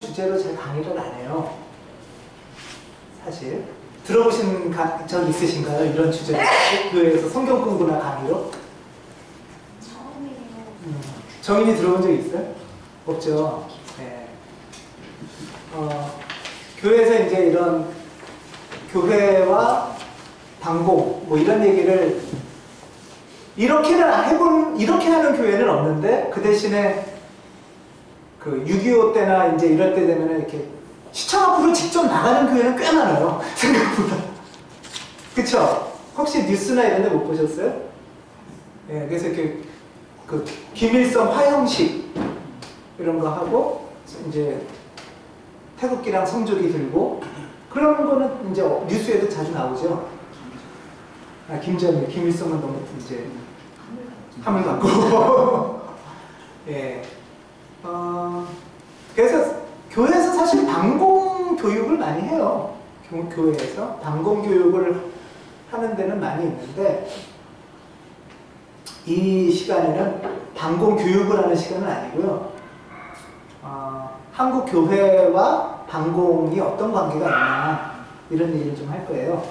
주제로 잘 강의를 안 해요. 사실 들어보신 적 있으신가요? 이런 주제로 교회에서 성경 공부나 강의로? 처음이에요. 정인이 들어본 적 있어요? 없죠. 네. 교회에서 이제 이런 교회와 방공 뭐 이런 얘기를 이렇게 하는 교회는 없는데, 그 대신에 그 6.25 때나 이제 이럴 때 되면 이렇게 시청 앞으로 직접 나가는 교회는 꽤 많아요. 생각보다. 그쵸? 혹시 뉴스나 이런 데 못 보셨어요? 예, 그래서 이렇게 그 김일성 화형식 이런 거 하고 이제 태극기랑 성조기 들고 그런 거는 이제 뉴스에도 자주 나오죠. 김정일, 김일성은 너무 이제 함을 갖고 예. 그래서 교회에서 사실 방공 교육을 많이 해요. 교회에서 방공 교육을 하는 데는 많이 있는데, 이 시간에는 방공 교육을 하는 시간은 아니고요. 한국 교회와 방공이 어떤 관계가 있나 이런 얘기를 좀 할 거예요.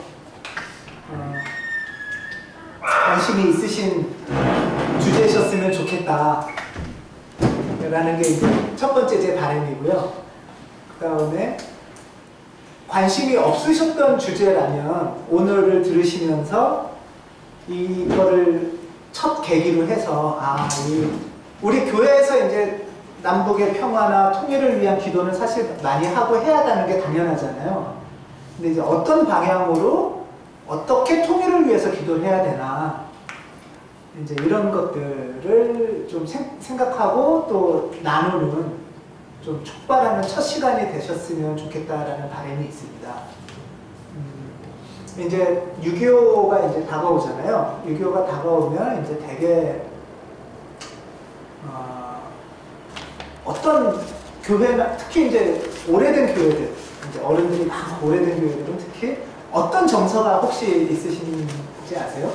관심이 있으신 주제셨으면 좋겠다 라는 게 이제 첫 번째 제 바람이고요. 그 다음에 관심이 없으셨던 주제라면 오늘을 들으시면서 이거를 첫 계기로 해서 우리 교회에서 이제 남북의 평화나 통일을 위한 기도는 사실 많이 하고 해야 하는 게 당연하잖아요. 근데 이제 어떤 방향으로 어떻게 통일을 위해서 기도를 해야 되나, 이제 이런 것들을 좀 생각하고 또 나누는 좀 촉발하는 첫 시간이 되셨으면 좋겠다라는 바람이 있습니다. 이제 6.25가 이제 다가오잖아요. 6.25가 다가오면 이제 되게 어떤 교회나 특히 이제 오래된 교회들, 이제 어른들이 막 오래된 교회들은 특히 어떤 정서가 혹시 있으신지 아세요?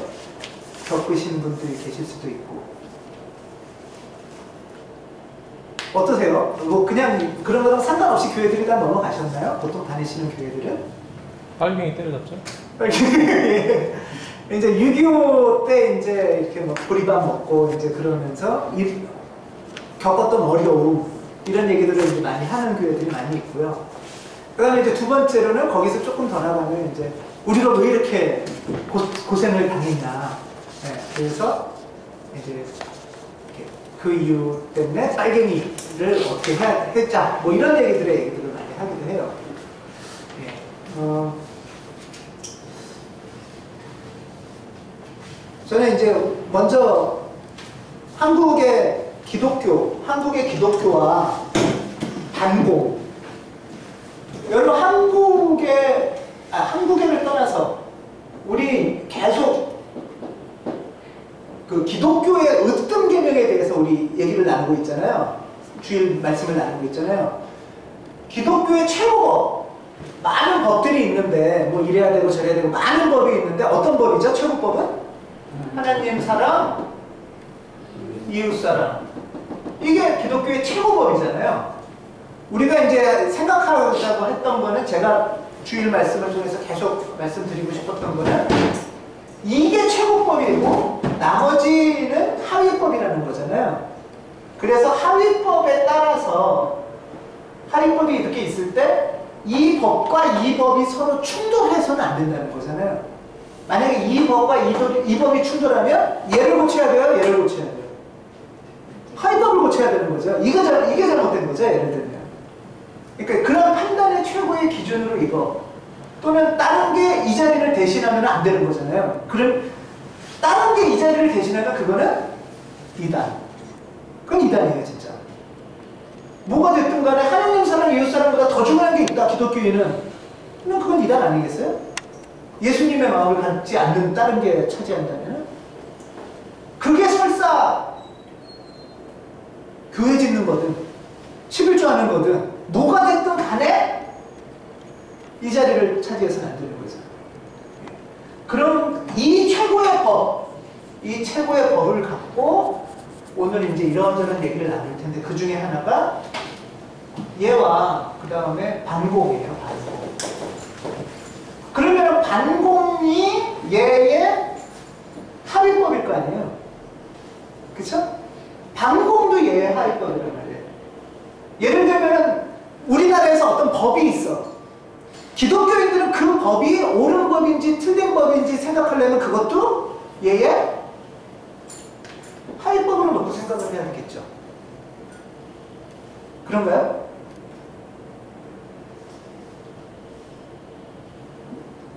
겪으시는 분들이 계실 수도 있고. 어떠세요? 뭐 그냥 그런 거랑 상관없이 교회들이 다 넘어가셨나요? 보통 다니시는 교회들은? 빨갱이 때려잡죠? 빨갱이. 이제 6.25 때 이제 이렇게 뭐 보리밥 먹고 이제 그러면서 겪었던 어려움 이런 얘기들을 이제 많이 하는 교회들이 많이 있고요. 그 다음에 이제 두 번째로는 거기서 조금 더 나가면 이제 우리가 왜 이렇게 고생을 당했나. 네, 그래서 이제 그 이유 때문에 빨갱이를 어떻게 했자 뭐 이런 얘기들을 많이 하기도 해요. 예. 저는 이제 먼저 한국의 기독교와 반공, 여러분 한국에를 떠나서 우리 계속 그 기독교의 으뜸 계명에 대해서 우리 얘기를 나누고 있잖아요. 주일 말씀을 나누고 있잖아요. 기독교의 최고법, 많은 법들이 있는데 뭐 이래야 되고 저래야 되고 많은 법이 있는데 어떤 법이죠? 최고법은? 하나님 사랑, 이웃 사랑. 이게 기독교의 최고법이잖아요. 우리가 이제 생각하자고 했던 거는, 제가 주일 말씀을 통해서 계속 말씀드리고 싶었던 거는 이게 최고법이고 나머지는 하위법이라는 거잖아요. 그래서 하위법에 따라서 하위법이 이렇게 있을 때 이 법과 이 법이 서로 충돌해서는 안 된다는 거잖아요. 만약에 이 법과 이 법이 충돌하면 얘를 고쳐야 돼요? 얘를 고쳐야 돼요? 하위법을 고쳐야 되는 거죠. 이게 잘못된 거죠. 예를 들면. 그러니까 그런 판단의 최고의 기준으로 이거, 또는 다른 게 이 자리를 대신하면 안 되는 거잖아요. 그럼 다른 게 이 자리를 대신하면 그거는 이단. 그건 이단이에요, 진짜. 뭐가 됐든 간에 하나님 사랑, 이웃 사랑보다 더 중요한 게 있다, 기독교인은. 그럼 그건 이단 아니겠어요? 예수님의 마음을 갖지 않는 다른 게 차지한다면? 그게 설사 교회 짓는 거든 11조 하는 거든 뭐가 됐든 간에 이 자리를 차지해서는 안 되는 거죠. 그럼 이 최고의 법을 갖고 오늘 이제 이런저런 얘기를 나눌 텐데, 그 중에 하나가 얘와 그 다음에 반공이에요. 반공. 그러면 반공이 얘의 하위법일 거 아니에요. 그쵸? 반공도 얘의 하위법이란 말이에요. 예를 들면 우리나라에서 어떤 법이 있어. 기독교인들은 그 법이 옳은 법인지 틀린 법인지 생각하려면 그것도 얘의 하위법으로 놓고 생각을 해야 되겠죠. 그런가요?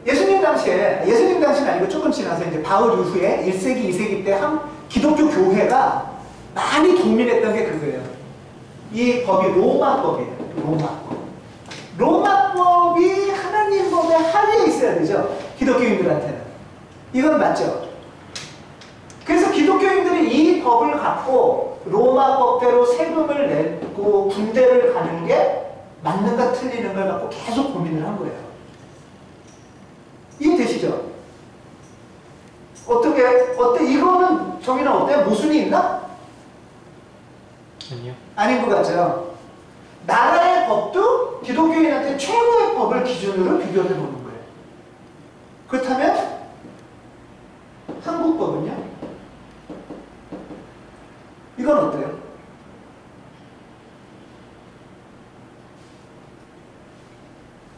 예수님 당시는 아니고 조금 지나서 이제 바울 이후에 1세기, 2세기 때 한 기독교 교회가 많이 동민했던 게 그거예요. 이 법이 로마법이에요. 로마법이 하나님 법의 하위에 있어야 되죠. 기독교인들한테는. 이건 맞죠? 그래서 기독교인들이 이 법을 갖고 로마법대로 세금을 내고 군대를 가는 게 맞는가 틀리는 걸 갖고 계속 고민을 한 거예요. 이해되시죠? 어때? 이거는 정의는 어때요? 모순이 있나? 아니요. 아닌 것 같죠? 나라의 법도 기독교인한테 최고의 법을 기준으로 비교해 보는 거예요. 그렇다면 한국 법은요? 이건 어때요?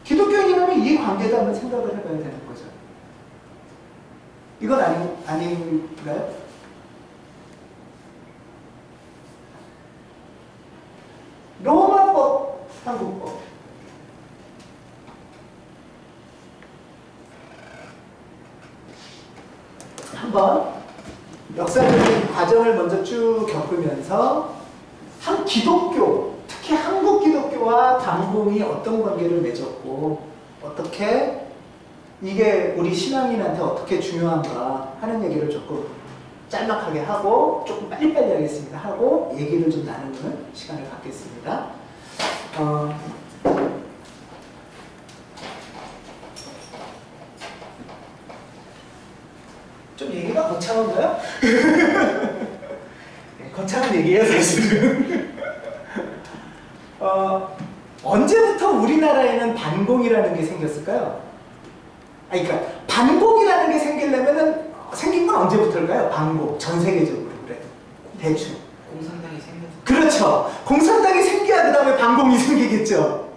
기독교인이라면 이 관계도 한번 생각을 해봐야 되는 거죠. 이건 아닌가요? 로마법, 한국법. 한번 역사적인 과정을 먼저 쭉 겪으면서 한 기독교, 특히 한국 기독교와 반공이 어떤 관계를 맺었고 어떻게 이게 우리 신앙인한테 어떻게 중요한가 하는 얘기를 조금 짤막하게 하고 조금 빨리빨리 하겠습니다. 하고 얘기를 좀 나누는 시간을 갖겠습니다. 좀 얘기가 거창한가요? 거창한 얘기예요, 사실은. 언제부터 우리나라에는 반공이라는 게 생겼을까요? 그러니까 반공이라는 게 생긴 건 언제부터일까요? 반공, 전 세계적으로 그래. 대충. 공산당이 생겼어. 그렇죠. 공산당이 생겨야 그 다음에 반공이 생기겠죠.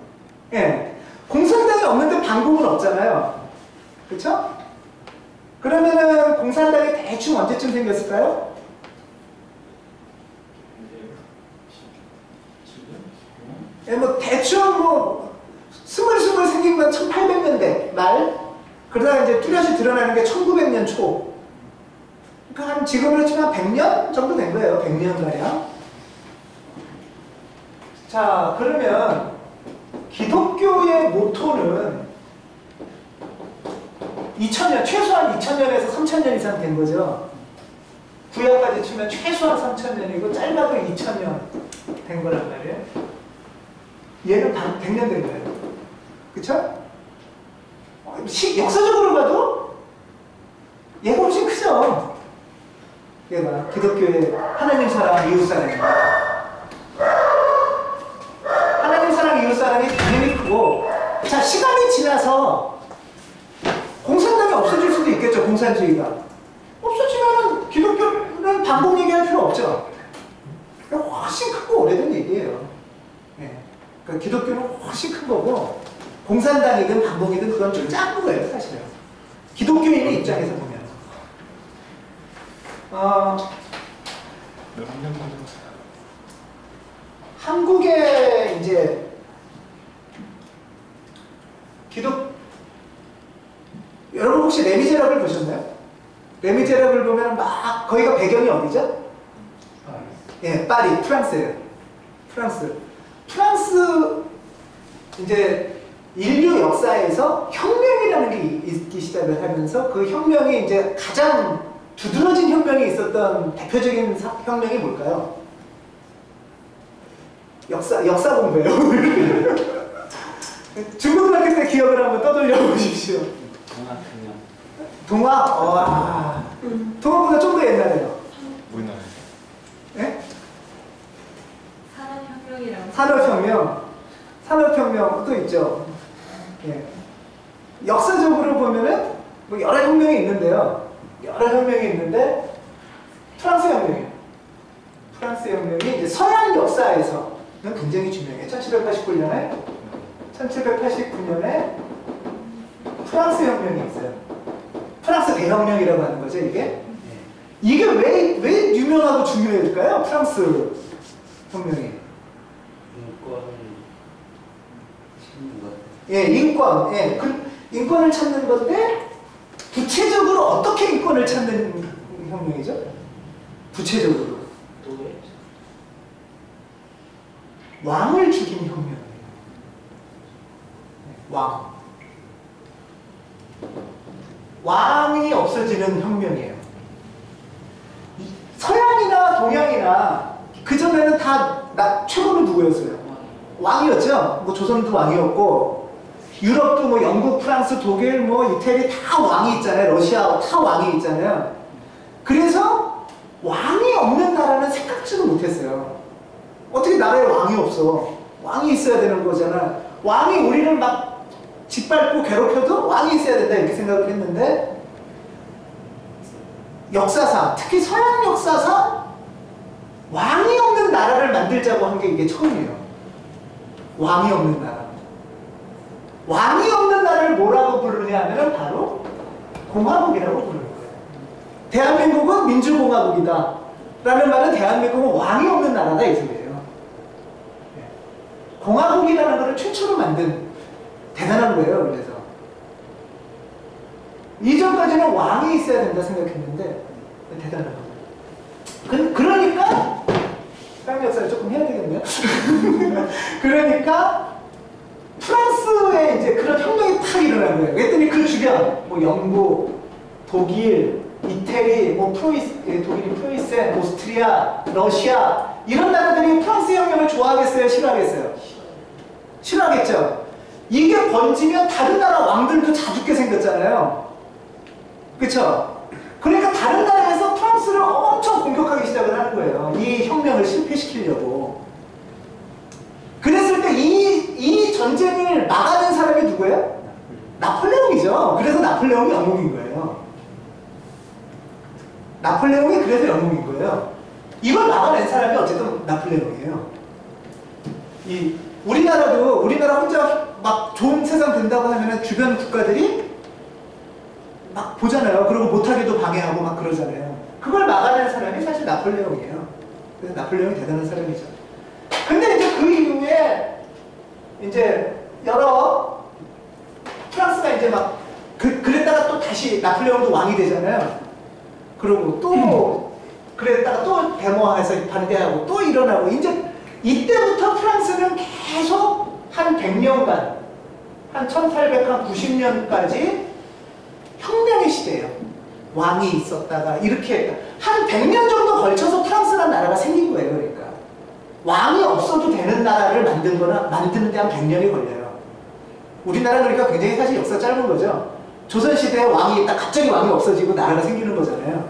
예. 공산당이 없는데 반공은 없잖아요. 그렇죠? 그러면은 공산당이 대충 언제쯤 생겼을까요? 예, 뭐 대충 뭐 스물스물 생긴 건 1800년대 말. 그러다가 이제 뚜렷이 드러나는 게 1900년 초. 그러니까 한 지금으로 치면 100년 정도 된 거예요. 100년가량. 자, 그러면 기독교의 모토는 2000년, 최소한 2000년에서 3000년 이상 된 거죠. 구약까지 치면 최소한 3000년이고 짧아도 2000년 된 거란 말이에요. 얘는 100년 된 거예요. 그쵸? 역사적으로 봐도 얘가 훨씬 크죠. 얘가 기독교의 하나님 사랑, 이웃 사랑입니다. 하나님 사랑, 이웃 사랑이 당연히 크고, 자, 시간이 지나서 공산당이 없어질 수도 있겠죠. 공산주의가 없어지면은 기독교는 반공 얘기할 필요 없죠. 훨씬 크고 오래된 얘기예요. 네. 그러니까 기독교는 훨씬 큰 거고 공산당이든 반공이든 그건 좀 작은 거예요, 사실은. 기독교인의 입장에서 보면. 한국의 이제 여러분 혹시 레미제라블 보셨나요? 레미제라블 보면 막 거기가 배경이 어디죠? 예, 파리, 프랑스예요. 프랑스 이제 인류 역사에서 혁명이라는 게 있기 시작을 하면서 그 혁명이 이제 가장 두드러진 혁명이 있었던 대표적인 혁명이 뭘까요? 역사 공부예요. 중고등학교 때 기억을 한번 떠돌려 보십시오. 동화? 동화보다 좀 더 옛날에요. 우리나라에서. 예? 산업혁명이라고. 산업혁명. 산업혁명도 있죠. 예. 역사적으로 보면은 뭐 여러 혁명이 있는데요. 여러 혁명이 있는데 프랑스 혁명이에요. 프랑스 혁명이 이제 서양 역사에서는 굉장히 중요해요. 1789년에 프랑스 혁명이 있어요. 프랑스 대혁명이라고 하는 거죠, 이게. 이게 왜 유명하고 중요할까요? 프랑스 혁명이. 예, 인권. 예, 인권을 찾는 건데, 구체적으로 어떻게 인권을 찾는 혁명이죠? 구체적으로. 왕을 죽인 혁명이에요. 왕이 없어지는 혁명이에요. 서양이나 동양이나 그전에는 다 최고는 누구였어요? 왕이었죠. 뭐 조선도 왕이었고 유럽도 뭐 영국, 프랑스, 독일, 뭐 이태리 다 왕이 있잖아요. 러시아 다 왕이 있잖아요. 그래서 왕이 없는 나라는 생각지도 못했어요. 어떻게 나라에 왕이 없어? 왕이 있어야 되는 거잖아. 왕이 우리를 막 짓밟고 괴롭혀도 왕이 있어야 된다 이렇게 생각을 했는데 역사상, 특히 서양 역사상 왕이 없는 나라를 만들자고 한 게 이게 처음이에요. 왕이 없는 나라. 왕이 없는 나라를 뭐라고 부르냐 하면 바로 공화국이라고 부르는 거예요. 대한민국은 민주공화국이다 라는 말은 대한민국은 왕이 없는 나라다 이 소리예요. 공화국이라는 것을 최초로 만든 대단한 거예요. 그래서 이전까지는 왕이 있어야 된다 생각했는데 대단한 거예요. 그러니까 서양 역사를 조금 해야 되겠네요. 그러니까 프랑스에 이제 그런 혁명이 탁 일어난 거예요. 그랬더니 그 주변 뭐 영국, 독일, 이태리, 뭐 독일이 프로이센, 오스트리아, 러시아 이런 나라들이 프랑스 혁명을 좋아하겠어요? 싫어하겠어요? 싫어하겠죠. 이게 번지면 다른 나라 왕들도 다 죽게 생겼잖아요. 그쵸? 그러니까 다른 나라에서 프랑스를 엄청 공격하기 시작을 하는 거예요. 이 혁명을 실패시키려고. 그랬을 때 이 전쟁을 막아낸 사람이 누구예요? 나폴레옹이죠. 그래서 나폴레옹이 영웅인 거예요. 나폴레옹이 그래서 영웅인 거예요. 이걸 막아낸 사람이 어쨌든 나폴레옹이에요. 우리나라 혼자 막 좋은 세상 된다고 하면 주변 국가들이 막 보잖아요. 그리고 못하게도 방해하고 막 그러잖아요. 그걸 막아낸 사람이 사실 나폴레옹이에요. 그래서 나폴레옹이 대단한 사람이죠. 근데 이제 그 이후에 이제 여러 프랑스가 이제 막 그랬다가 또 다시 나폴레옹도 왕이 되잖아요. 그리고 또 그랬다가 또 데모해서 반대하고 또 일어나고 이제 이때부터 프랑스는 계속 한 100년간 한 1890년까지 혁명의 시대예요. 왕이 있었다가 이렇게 했다. 한 100년 정도 걸쳐서 프랑스라는 나라가 생긴 거예요. 그러니까 왕이 없어도 되는 나라를 만드는 데 한 100년이 걸려요. 우리나라 그러니까 굉장히 사실 역사 짧은 거죠. 조선시대에 왕이 있다 갑자기 왕이 없어지고 나라가 생기는 거잖아요.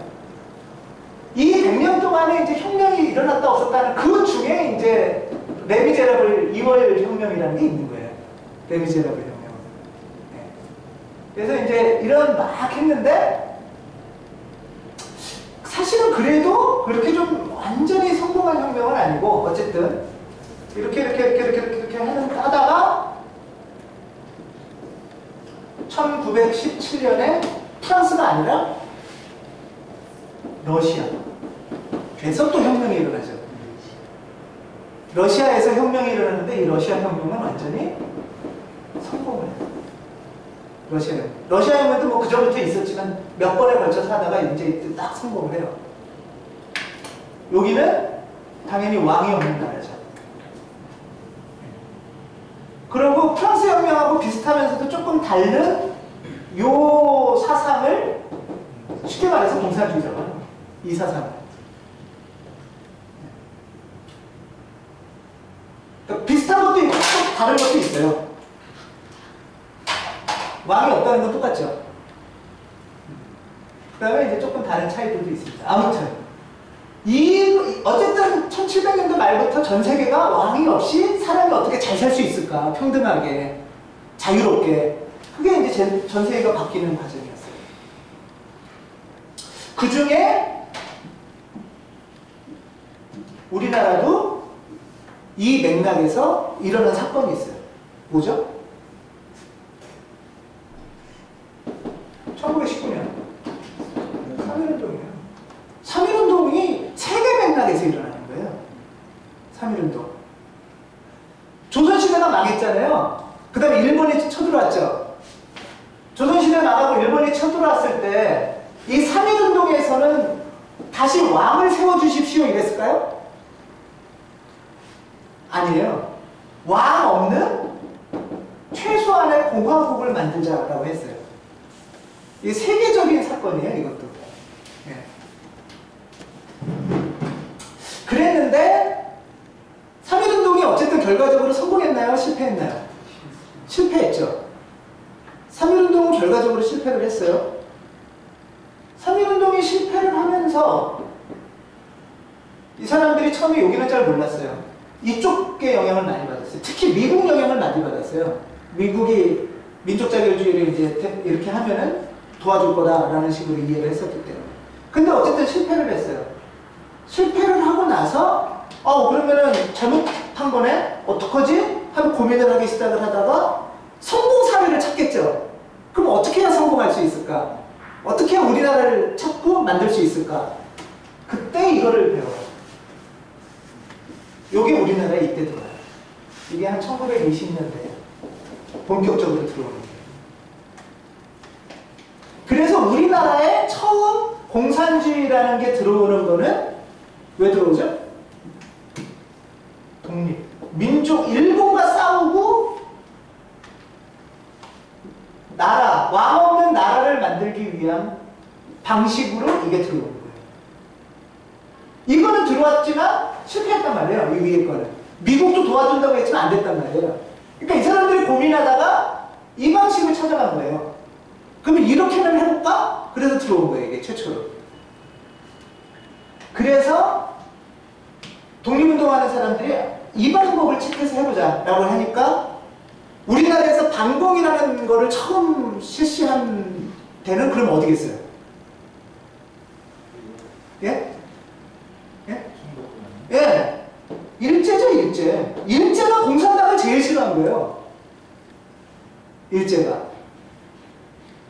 이 100년 동안에 이제 혁명이 일어났다 없었다는 그 중에 이제 레미제라블 2월 혁명이라는 게 있는 거예요. 레미제라블 혁명. 네. 그래서 이제 이런 막 했는데 사실은 그래도 그렇게 좀 완전히 성공한 혁명은 아니고 어쨌든 이렇게 하다가 1917년에 프랑스가 아니라 러시아. 그래서 또 혁명이 일어나죠. 러시아에서 혁명이 일어났는데 이 러시아 혁명은 완전히 성공을 해요. 러시아 혁명도 뭐 그전부터 있었지만 몇 번에 걸쳐서 하다가 이제 딱 성공을 해요. 여기는 당연히 왕이 없는 나라죠. 그리고 프랑스 혁명하고 비슷하면서도 조금 다른 요 사상을 쉽게 말해서 공산주의라고 하는 거예요. 이 사상을. 그러니까 비슷한 것도 있고 또 다른 것도 있어요. 왕이 없다는 건 똑같죠. 그 다음에 이제 조금 다른 차이들도 있습니다. 아무튼 어쨌든 1700년대 말부터 전 세계가 왕이 없이 사람이 어떻게 잘 살 수 있을까? 평등하게, 자유롭게. 그게 이제 전 세계가 바뀌는 과정이었어요. 그 중에 우리나라도 이 맥락에서 일어난 사건이 있어요. 뭐죠? 1919년 3.1운동이에요. 3.1운동이 세계 맥락에서 일어나는 거예요. 3.1운동. 조선시대가 망했잖아요. 그 다음에 일본이 쳐들어왔죠. 조선시대가 망하고 일본이 쳐들어왔을 때 이 3.1운동에서는 다시 왕을 세워주십시오 이랬을까요? 아니에요. 왕 없는 최소한의 공화국을 만들자라고 했어요. 이게 세계적인 사건이에요, 이것도. 네. 그랬는데 3.1운동이 어쨌든 결과적으로 성공했나요? 실패했나요? 실패했죠. 3.1운동은 결과적으로 실패를 했어요. 3.1운동이 실패를 하면서 이 사람들이 처음에 여기는 잘 몰랐어요. 이쪽의 영향을 많이 받았어요. 특히 미국 영향을 많이 받았어요. 미국이 민족 자결주의를 이제 이렇게 하면은 도와줄 거다라는 식으로 이해를 했었기 때문에. 근데 어쨌든 실패를 했어요. 실패를 하고 나서 그러면은 잘못한 거네? 어떡하지? 하고 고민을 하기 시작을 하다가 성공 사례를 찾겠죠. 그럼 어떻게 해야 성공할 수 있을까? 어떻게 해야 우리나라를 찾고 만들 수 있을까? 그때 이거를 배워요. 요게 우리나라에 이때 들어와요. 이게 한 1920년대에 본격적으로 들어오는 거예요. 그래서 우리나라에 처음 공산주의라는 게 들어오는 거는 왜 들어오죠? 독립. 민족, 일본과 싸우고 나라, 왕 없는 나라를 만들기 위한 방식으로 이게 들어오는 거예요. 이거는 들어왔지만 실패했단 말이에요. 이 위에 거는. 미국도 도와준다고 했지만 안 됐단 말이에요. 그러니까 이 사람들이 고민하다가 이 방식을 찾아간 거예요. 그러면 이렇게는 해볼까? 그래서 들어온 거예요. 이게 최초로. 그래서 독립운동하는 사람들이 이 방법을 책해서 해보자 라고 하니까 우리나라에서 반공이라는 거를 처음 실시한 데는 그럼 어디겠어요? 예? 예? 예. 일제죠, 일제. 일제가 공산당을 제일 싫어한 거예요.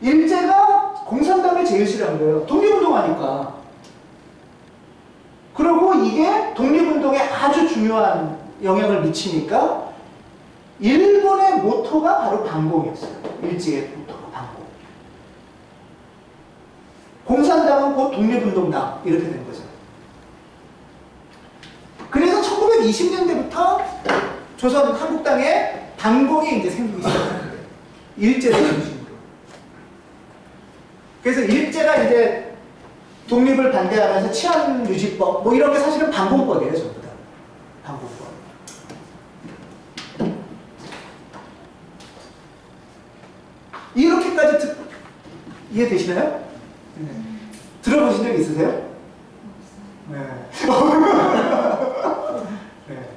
일제가 공산당을 제일 싫어한 거예요. 독립운동하니까. 그리고 이게 독립운동에 아주 중요한 영향을 미치니까 일본의 모토가 바로 반공이었어요. 일제의 모토가 반공. 공산당은 곧 독립운동당 이렇게 된 거죠. 그래서 1920년대부터 조선 한국당에 반공이 이제 생기기 시작한 거예요. 일제를 중심으로. 그래서 일제가 이제 독립을 반대하면서 치안유지법 뭐 이런 게 사실은 반공법이에요, 전부 다. 반공법. 이렇게까지 이해되시나요? 네. 들어보신 적 있으세요? 네. 네.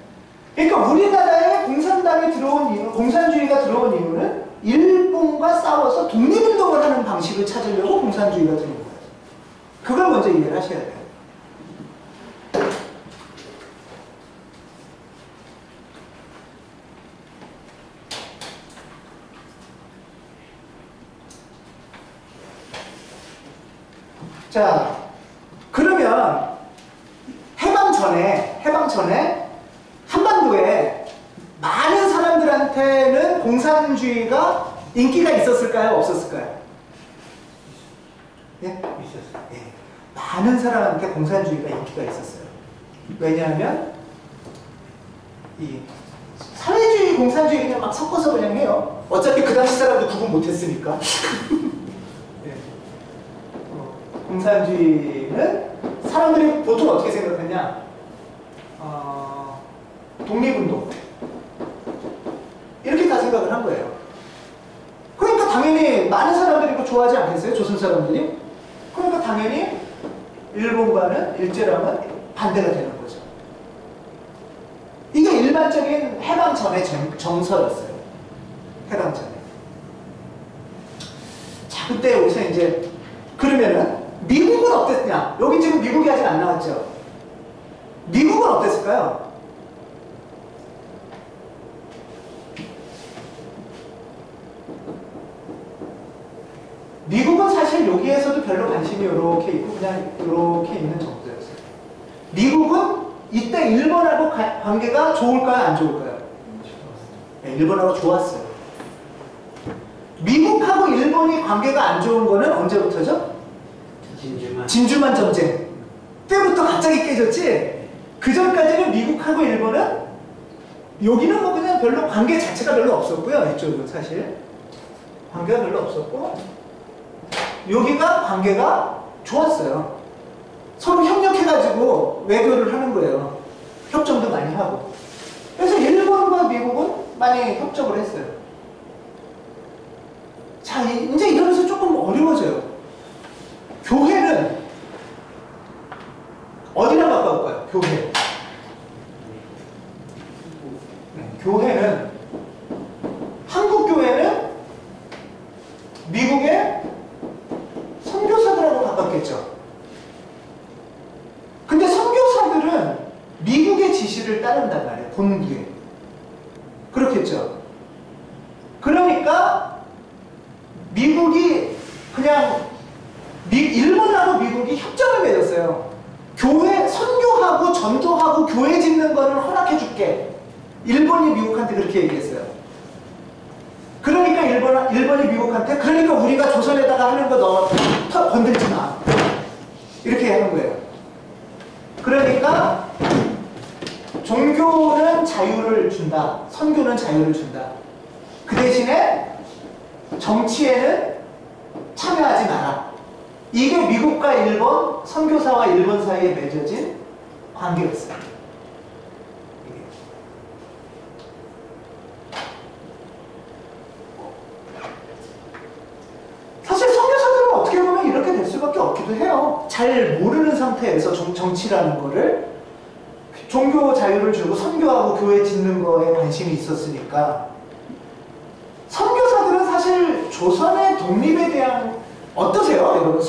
그러니까 우리나라에 공산당이 들어온 이유, 공산주의가 들어온 이유는 일본과 싸워서 독립운동을 하는 방식을 찾으려고 공산주의가 들어온 거예요. 그걸 먼저 이해를 하셔야 돼요. 자, 그러면 해방 전에 한반도에 많은 사람들한테는 공산주의가 인기가 있었을까요? 없었을까요? 예? 있었어요. 예. 많은 사람한테 공산주의가 인기가 있었어요. 왜냐하면 이 사회주의, 공산주의 그냥 막 섞어서 그냥 해요. 어차피 그 당시 사람도 구분 못했으니까. 공산주의는 사람들이 보통 어떻게 생각하냐? 독립운동 이렇게 다 생각을 한 거예요. 그러니까 당연히 많은 사람들이 이거 좋아하지 않겠어요? 조선 사람들이? 그러니까 당연히 일본과는 일제랑은 반대가 되는 거죠. 이게 일반적인 해방 전의 정서였어요. 해방 전에. 자, 그때 여기서 이제 그러면은 미국은 어땠냐? 여기 지금 미국이 아직 안 나왔죠? 미국은 어땠을까요? 미국은 사실 여기에서도 별로 관심이 이렇게 있고 그냥 이렇게 있는 정도였어요. 미국은 이때 일본하고 관계가 좋을까요? 안 좋을까요? 네, 일본하고 좋았어요. 미국하고 일본이 관계가 안 좋은 거는 언제부터죠? 진주만 전쟁 때부터 갑자기 깨졌지. 그 전까지는 미국하고 일본은 여기는 뭐 그냥 별로 관계 자체가 별로 없었고요. 이쪽은 사실 관계가 별로 없었고 여기가 관계가 좋았어요. 서로 협력해가지고 외교를 하는 거예요. 협정도 많이 하고. 그래서 일본과 미국은 많이 협정을 했어요. 자, 이제 이러면서 조금 어려워져요. 교회는 어디랑 가까울까요? 교회. 네, 교회는 한국 교회는 미국의 선교사들하고 가깝겠죠. 근데 선교사들은 미국의 지시를 따른단 말이에요. 본부에. 그렇겠죠. 그러니까 미국이 그냥 일본하고 미국이 협정을 맺었어요. 교회 선교하고 전도하고 교회 짓는 거를 허락해 줄게. 일본이 미국한테 그렇게 얘기했어요. 그러니까 일본이 미국한테 그러니까 우리가 조선에다가 하는 거 너 건들지 마. 이렇게 하는 거예요. 그러니까 종교는 자유를 준다. 선교는 자유를 준다. 그 대신에 정치에는 참여하지 마라. 이게 미국과 일본, 선교사와 일본 사이에 맺어진 관계였어요. 사실 선교사들은 어떻게 보면 이렇게 될 수밖에 없기도 해요. 잘 모르는 상태에서 정치라는 거를 종교 자유를 주고 선교하고 교회 짓는 거에 관심이 있었으니까 선교사들은 사실 조선의 독립에 대한 어떠세요? 여러분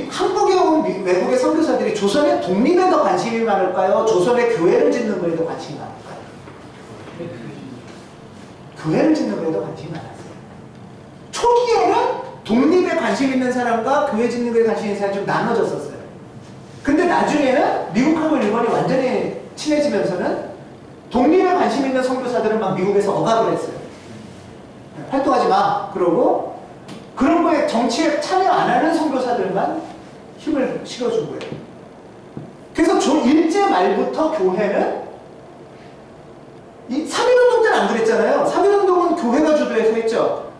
한국에 온 외국의 선교사들이 조선의 독립에 더 관심이 많을까요? 조선의 교회를 짓는 거에 더 관심이 많을까요? 교회를 짓는 거에 더 관심이 많았어요. 초기에는 독립에 관심 있는 사람과 교회 짓는 거에 관심 있는 사람이 좀 나눠졌었어요. 근데 나중에는 미국하고 일본이 완전히 친해지면서는 독립에 관심 있는 선교사들은 막 미국에서 억압을 했어요. 활동하지 마. 그러고 그런 거에 정치에 참여 안 하는 선교사들만 힘을 실어준 거예요. 그래서 일제 말부터 교회는 이 3.1운동 때는 안 그랬잖아요. 3.1운동은 교회가 주도해서 했죠.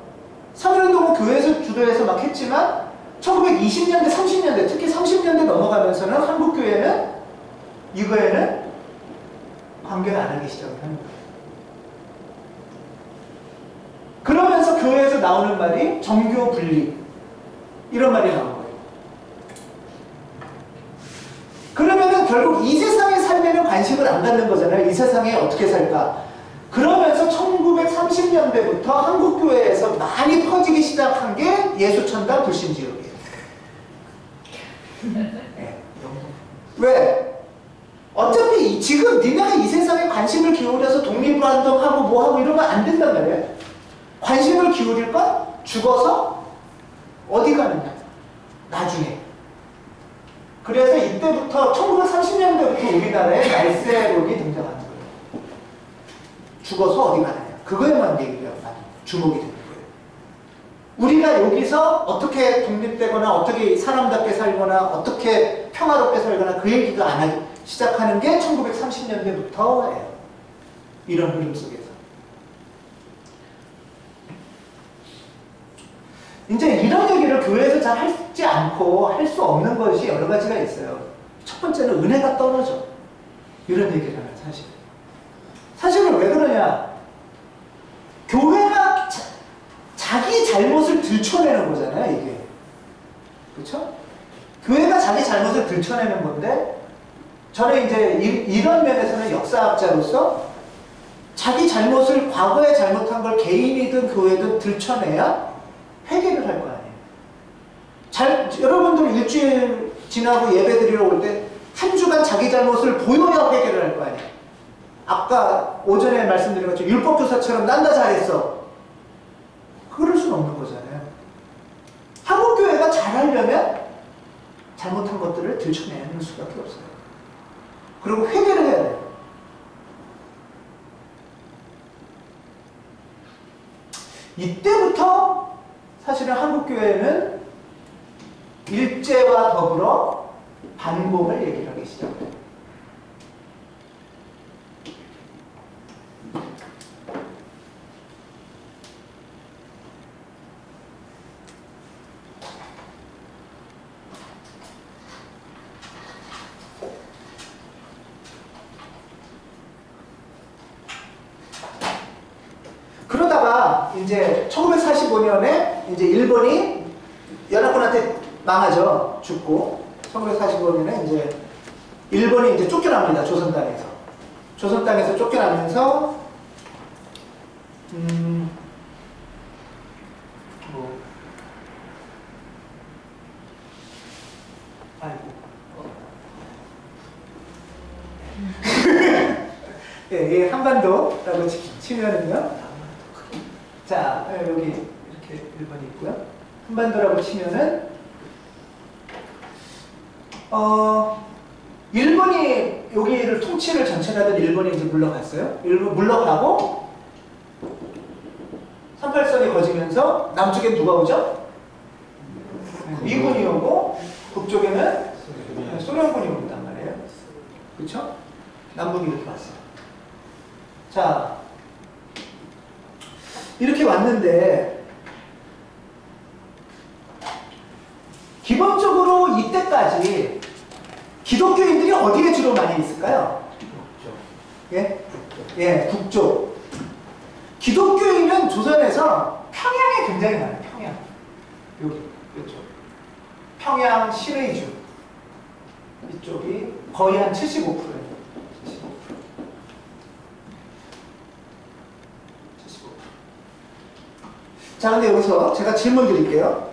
3.1운동은 교회에서 주도해서 막 했지만 1920년대, 30년대, 특히 30년대 넘어가면서는 한국교회는 이거에는 관계를 안 하기 시작을 하는 거예요. 그러면서 교회에서 나오는 말이 정교 분리 이런 말이 나온 거예요. 그러면은 결국 이 세상의 삶에는 관심을 안 갖는 거잖아요. 이 세상에 어떻게 살까? 그러면서 1930년대부터 한국교회에서 많이 퍼지기 시작한 게 예수천당 불신지역이에요. 네. 왜? 어차피 지금 니네가 이 세상에 관심을 기울여서 독립운동하고 뭐하고 이러면 안 된단 말이에요. 관심을 기울일 건 죽어서 어디 가느냐? 나중에. 그래서 이때부터 1930년대부터 우리나라에 말세록이 등장하는 거예요. 죽어서 어디 가느냐? 그거에만 얘기가 많이 주목이 되는 거예요. 우리가 여기서 어떻게 독립되거나 어떻게 사람답게 살거나 어떻게 평화롭게 살거나 그 얘기가 안 하기 시작하는 게 1930년대부터예요. 이런 흐름 속에서. 이제 이런 얘기를 교회에서 잘 하지 않고 할 수 없는 것이 여러 가지가 있어요. 첫 번째는 은혜가 떨어져. 이런 얘기를 하면 사실. 사실은 왜 그러냐. 교회가 자기 잘못을 들춰내는 거잖아요, 이게. 그렇죠? 교회가 자기 잘못을 들춰내는 건데 저는 이제 이런 면에서는 역사학자로서 자기 잘못을, 과거에 잘못한 걸 개인이든 교회든 들춰내야 회개를 할 거 아니에요. 여러분들 일주일 지나고 예배 드리러 올 때 한 주간 자기 잘못을 보여야 회개를 할 거 아니에요. 아까 오전에 말씀드린 것처럼 율법교사처럼 난 다 잘했어. 그럴 수는 없는 거잖아요. 한국교회가 잘하려면 잘못한 것들을 들춰내는 수밖에 없어요. 그리고 회개를 해야 돼요. 이때부터 사실은 한국교회는 일제와 더불어 반공을 얘기를 하기 시작해요. 그러다가 이제 1945년에 이제 일본이 연합군한테 망하죠. 죽고 1945년에 이제 일본이 이제 쫓겨납니다. 조선 땅에서. 조선 땅에서 쫓겨나면서 예, 한반도라고 치면은요. 자, 여기 이렇게 일본이 있고요. 한반도라고 치면은 일본이 여기를 통치를 전체를 하던 일본이 이제 물러갔어요. 일본 물러가고 38선이 거지면서 남쪽엔 누가 오죠? 미군이 오고 북쪽에는 소련군이 온단 말이에요. 그렇죠? 남북이 이렇게 왔어요. 자, 이렇게 왔는데 기본적으로 이때까지 기독교인들이 어디에 주로 많이 있을까요? 예? 예, 북쪽. 기독교인은 조선에서 평양에 굉장히 많아요. 평양. 여기, 이쪽. 평양, 신의주. 이쪽이 거의 한 75%예요. 75%. 자, 근데 여기서 제가 질문 드릴게요.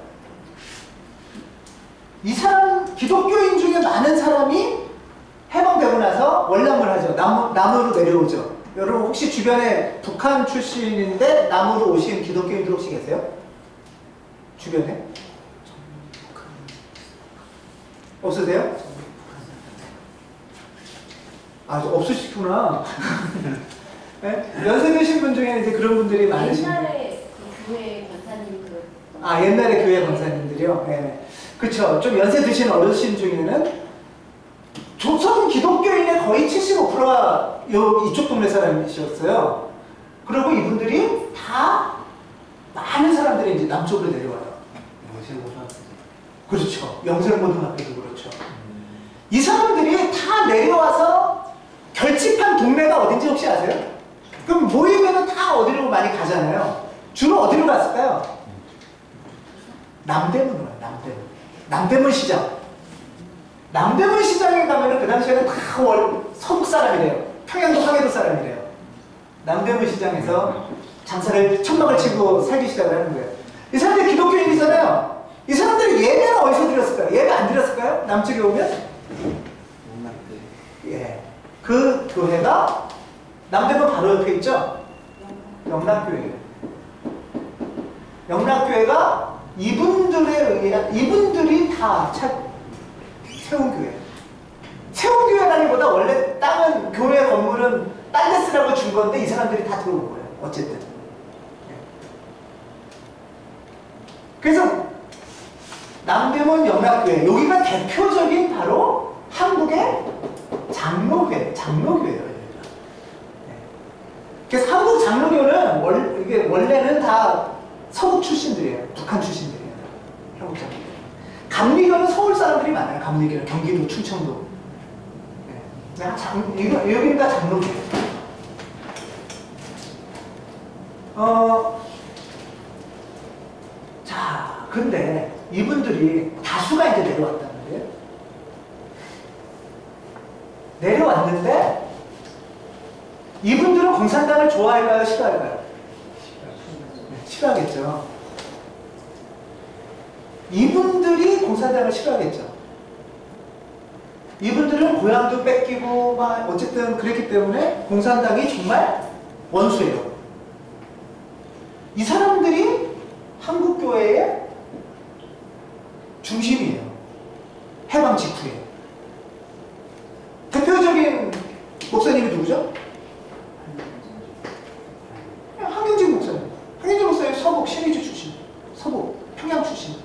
이 사람, 기독교인 중에 많은 사람이 해방되고 나서 월남을 하죠. 남으로 내려오죠. 여러분 혹시 주변에 북한 출신인데 남으로 오신 기독교인들 혹시 계세요? 주변에? 없으세요? 아, 없으시구나. 네? 연세 드신 분 중에 이제 그런 분들이 많으신 옛날에 그 교회 권사님 아, 옛날에 교회 권사님들이요? 네. 그쵸. 좀 연세 드신 어르신 중에는 조선 기독교인의 거의 75%가 이쪽 동네 사람이셨어요. 그리고 이분들이 다 많은 사람들이 이제 남쪽으로 내려와요. 영생고등학교. 그렇죠. 영생고등학교도 그렇죠. 이 사람들이 다 내려와서 결집한 동네가 어딘지 혹시 아세요? 그럼 모이면은 다 어디로 많이 가잖아요. 주로 어디로 갔을까요? 남대문으로 가요. 남대문. 남대문 시장. 남대문 시장에 가면은 그 당시에는 다 서북 사람이래요. 평양도 황해도 사람이래요. 남대문 시장에서 장사를 천막을 치고 살기 시작을 하는 거예요. 이 사람들 기독교인이잖아요. 이 사람들이 예배는 어디서 드렸을까요? 예배 안 드렸을까요? 남쪽에 오면? 예. 그 교회가 남대문 바로 옆에 있죠? 영락교회예요. 영락교회가 이분들이 다 세운 교회. 세운 교회라기보다 원래 땅은, 교회 건물은 딴 데 쓰라고 준 건데 이 사람들이 다 들어온 거예요. 어쨌든. 그래서 남대문 영락교회, 여기가 대표적인 바로 한국의 장로교회예요. 그래서 한국 장로교는 이게 원래는 다 서북 출신들이에요. 북한 출신들이에요. 한국 장로교. 감리교는 서울 사람들이 많아요. 감리교는 경기도, 충청도. 여기는 다 장로교예요. 자, 근데 이분들이 다수가 이제 내려왔다는 거예요. 내려왔는데 이분들은 공산당을 좋아할까요? 싫어할까요? 싫어하겠죠. 이분들이 공산당을 싫어하겠죠. 이분들은 고향도 뺏기고 막 어쨌든 그랬기 때문에 공산당이 정말 원수예요. 이 사람들이 한국교회의 중심이에요. 해방 직후에. 대표적인 목사님이 누구죠? 한경직 목사님. 한경직 목사님 서북 신의주 출신. 서북 평양 출신.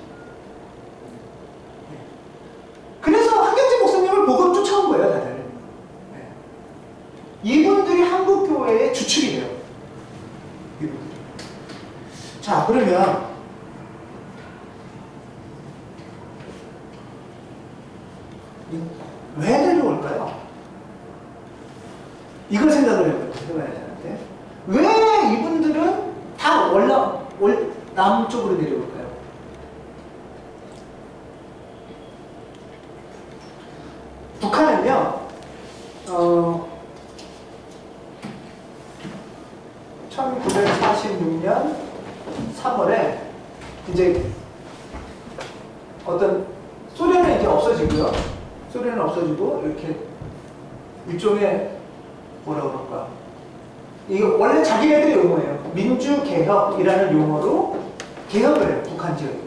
그래서 한경직 목사님을 보고 쫓아온 거예요, 다들. 이분들이 한국교회의 주축이 돼요. 이분들이. 자, 그러면 왜 내려올까요? 이걸 생각을 해봐야 되는데 왜 이분들은 다 남쪽으로 내려올까요? 북한은요 1946년 3월에 이제 어떤 소련은 이제 없어지고요. 소련은 없어지고 이렇게 일종의 뭐라고 그럴까? 이거 원래 자기네들의 용어예요. 민주개혁이라는 용어로 개혁을 해요. 북한 지역이.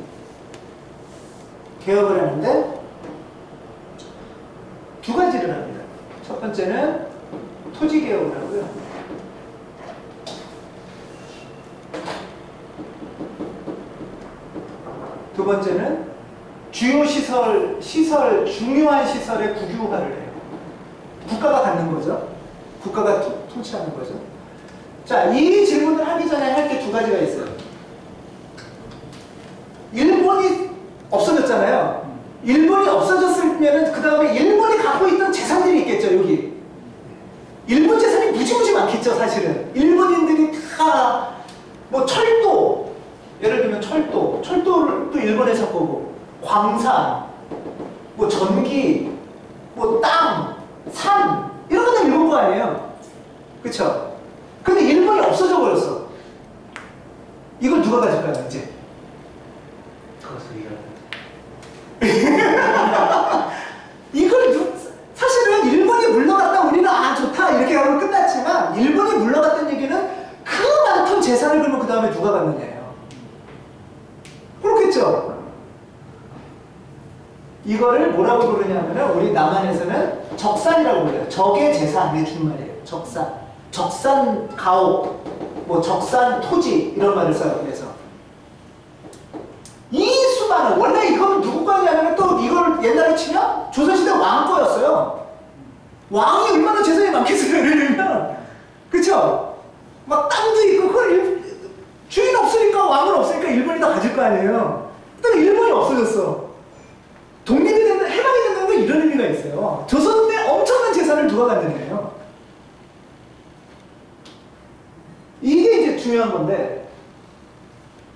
개혁을 하는데 두 가지를 합니다. 첫 번째는 토지개혁을 하고요. 두 번째는 주요 중요한 시설의 국유화를 해요. 국가가 갖는 거죠. 국가가 통치하는 거죠. 자, 이 질문을 하기 전에 할 게 두 가지가 있어요. 일본이 없어졌잖아요. 일본이 없어졌으면 그 다음에 일본이 갖고 있던 재산들이 있겠죠, 여기. 일본 재산이 무지무지 많겠죠, 사실은. 일본인들이 다, 뭐 철도, 예를 들면 철도를 또 일본에서 거고, 광산, 뭐 전기, 뭐 땅, 산, 이런 거 다 일본 거 아니에요? 그쵸? 근데 일본이 없어져 버렸어. 이걸 누가 가질까요, 이제? 이걸 사실은 일본이 물러갔다 우리는 아 좋다 이렇게 하고 끝났지만 일본이 물러갔다는 얘기는 그 많던 재산을 그러면 그 다음에 누가 갖느냐예요. 그렇겠죠? 이거를 뭐라고 부르냐면은 우리 남한에서는 적산이라고 불러요. 적의 재산의 준말이에요. 적산 가옥, 뭐 적산 토지 이런 말을 써요. 그래서 이 수많은 원래 이거는 누구 거냐면 또 이걸 옛날에 치면 조선시대 왕 거였어요. 왕이 얼마나 재산이 많겠어요. 예를 들면 그쵸? 막 땅도 있고 그걸 주인 없으니까 왕은 없으니까 일본이 다 가질 거 아니에요. 그다음에 일본이 없어졌어. 독립이 된다, 해방이 된다는 건 이런 의미가 있어요. 조선의 엄청난 재산을 누가 갖느냐예요. 이게 이제 중요한 건데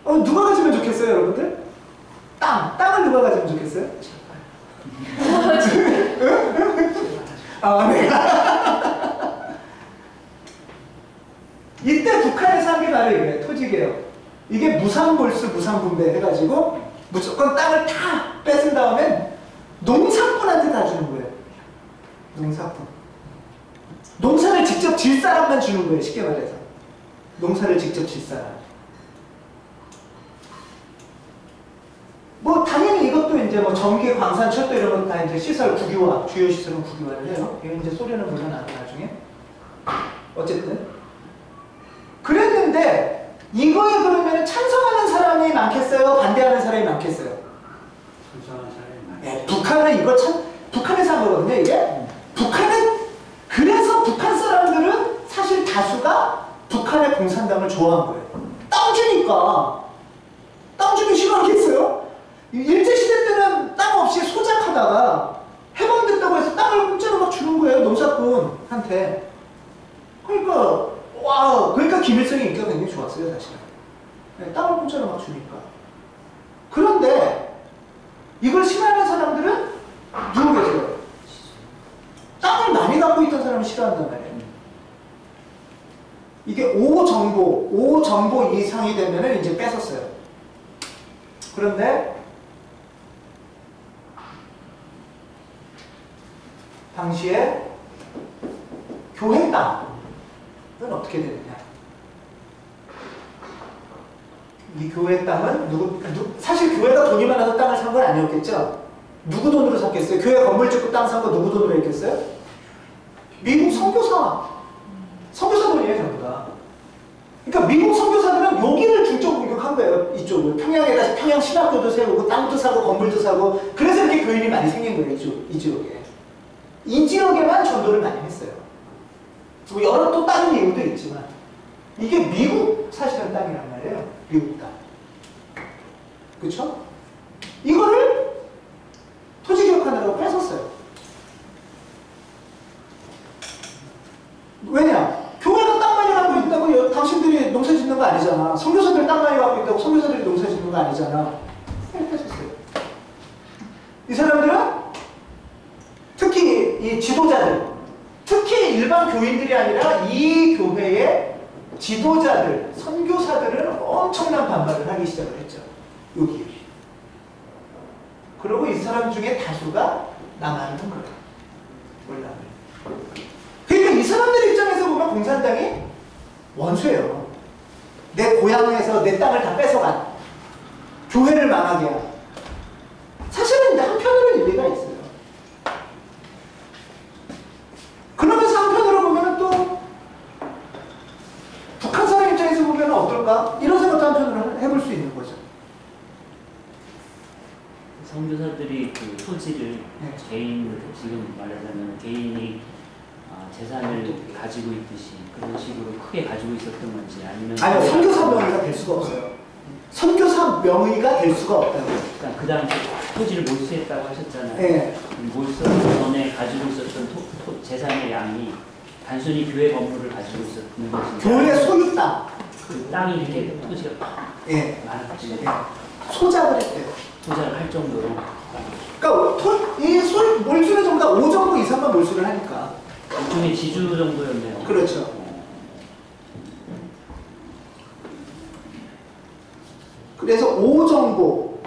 누가 가지면 좋겠어요, 여러분들? 땅을 누가 가지면 좋겠어요? 아, 내가. 이때 북한에서 한 게 바로 이거예요. 토지개혁. 이게 무상몰수, 무상분배 해가지고 무조건 땅을 다 뺏은 다음에 농사꾼한테 다 주는 거예요. 농사꾼. 농사를 직접 질 사람만 주는 거예요. 쉽게 말해서. 농사를 직접 질 사람. 뭐 당연히 이것도 이제 뭐 전기, 광산, 철도 이런 건 다 이제 시설 국유화, 주요 시설은 국유화를 해요. 이게 이제 소련은 물론 나중에. 어쨌든 그랬는데 이거에 그러면 찬성하는 사람이 많겠어요? 반대하는 사람이 많겠어요? 찬성하는 사람이 많아요. 네, 북한은 이거 북한에서 한 거거든요, 이게. 그래서 북한 사람들은 사실 다수가 북한의 공산당을 좋아한 거예요. 땅 주니까. 땅 주면 싫어하겠어요? 일제시대 때는 땅 없이 소작하다가 해방됐다고 해서 땅을 공짜로 막 주는 거예요, 농사꾼한테. 그러니까 김일성의 인기가 굉장히 좋았어요, 사실은. 네, 땅을 공짜로 막 주니까. 그런데 이걸 싫어하는 사람들은 누구 계세요? 땅을 많이 갖고 싫어한단 말이에요. 이게 5정보 이상이 되면은 이제 뺏었어요. 그런데 당시에 교회 땅은 어떻게 되느냐? 이 교회 땅은 사실 교회가 돈이 많아서 땅을 산 건 아니었겠죠? 누구 돈으로 샀겠어요? 교회 건물 짓고 땅 산 거 누구 돈으로 했겠어요? 미국 선교사 돈이에요, 전부 다. 그러니까 미국 선교사들은 여기를 중점 공격한 거예요, 이쪽을. 평양에다 평양 신학교도 세우고 땅도 사고 건물도 사고. 그래서 이렇게 교인이 많이 생긴 거예요, 이 지역에. 이 지역에만 전도를 많이 했어요. 뭐 여러 또 다른 이유도 있지만 이게 미국 사실은 땅이란 말이에요. 미국 땅. 그쵸? 이거를 토지 기업하느라고 뺏었어요. 왜냐? 교회가 땅 많이 갖고 있다고 당신들이 농사 짓는 거 아니잖아. 선교사들이 땅 많이 갖고 있다고 선교사들이 농사 짓는 거 아니잖아. 뺏었어요. 이 사람들은 특히 이 지도자들, 특히 일반 교인들이 아니라 이 교회의 지도자들, 선교사들은 엄청난 반발을 하기 시작을 했죠. 여기에. 그리고 이 사람 중에 다수가 남하는 거예요. 몰라요. 그러니까 이 사람들 입장에서 보면 공산당이 원수예요. 내 고향에서 내 땅을 다 뺏어간, 교회를 망하게 한. 사실은 한편으로는 일리가 있어요. 그러면서 한편으로 보면 또 북한 사람 입장에서 보면 어떨까? 이런 생각도 한편으로 해볼 수 있는 거죠. 선교사들이 그 토지를 개인, 지금 말하자면 개인이 재산을 가지고 있듯이 그런 식으로 크게 가지고 있었던 건지 아니면 아니요, 선교사 명의가 될 수가 없어요. 선교사 명의가 될 수가 없다고. 그러니까 그 당시 토지를 몰수했다고 하셨잖아요. 네. 몰수하기 전에 가지고 있었던 재산의 양이 단순히 교회 건물을 가지고 있었던 것이 교회 소유 땅. 그 땅이 이렇게 토지가 예. 많았지. 소작을 했대요. 소작을 할 정도로. 그러니까 이 몰수는 전부 다 5정도 이상만 몰수를 하니까. 일종의 지주 정도였네요. 그렇죠. 그래서 5정도